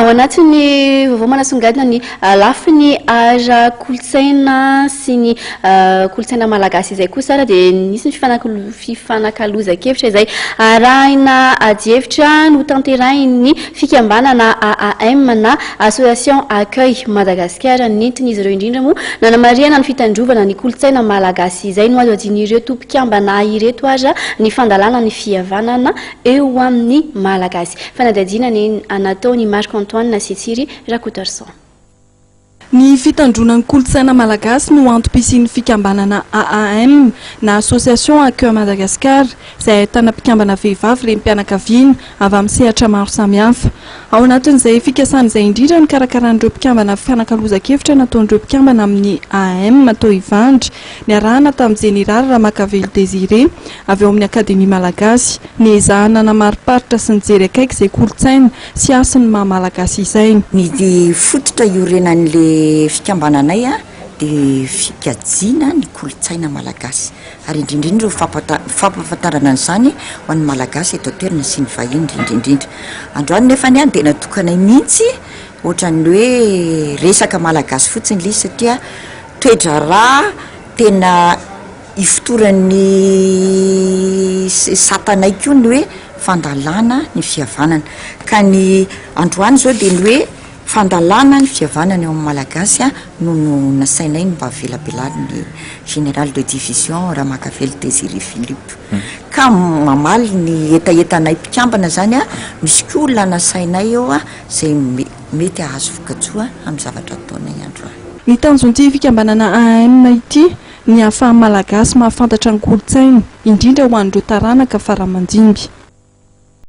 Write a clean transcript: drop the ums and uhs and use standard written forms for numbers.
ao anatin'ny vaovao manasongadina ny lafiny ara kolotsaina sy ny kolotsaina malagasy izay kosa dia nisy ny fifanakaloza-kevitra izay arahina adievitra no tanterahiny fikambanana AAM na Association Accueil Madagascar nentiny izy ireo indrindra moa nanamariana ny fitandrovana ny kolotsaina malagasy izay no azo adin'ireo tompikambana ireto aza ny fandalana ny fihavanana eo amin'ny malagasy. Fanadadiana ny anataony Marc-Antoine Setsiri Rakotarson. Ny fitandronan'ny kolotsaina malagasy no antom-pisian'ny fikambanana AAM na Association Accueil Madagascar izay ahitana mpikambana vehivavy renim-pianakaviana avy amin'ny sehatra maro samihafa. Ao anatin'izay fikasana izay indrindra ny karakaran'ireo mpikambana fifanakaloza-kevitra nataon'ireo mpikambana amin'ny AAM atao Ivandry ny arahana tamin'ny Jenerali Ramakavelo Désiré avy eo amin'ny Akademia Malagasy ny ezahana namariparitra sy nijery akaiky izay kolotsaina sy asan'ny maha-malagasy izay. Ny fototra iorenan'le fikambananay dia fikajiana ny kolotsaina malagasy ary indrindrindra fampahafantarana an'izany ho an'ny malagasy eto toerana sy ny vahiny indrindrindrindra. Androany nefa ny dia natokanay mihitsy ohatran'ny hoe resaka malagasy fotsiny ilay satria toedra raha tena ifotoran'ny satanay koa ny hoe fandalana ny fihavanana ka ny androany zao dia ny hoe fandalana ny fihavanana eo amin'ny malagasy no nasainay mba velabelarin'ny Général de Division Ramakavelo Désiré Philippe ka mamaly ny etaetanay mpikambana zany misy koa olona nasainay eo izay mety ahazo voka-tsoa amin'ny zavatra ataonay androany. Ny tanjon'ity fikambanana AAM ity ny ahafahan'ny malagasy mahafantatra ny kolotsaina indrindra ho an'ireo taranaka faramandimby.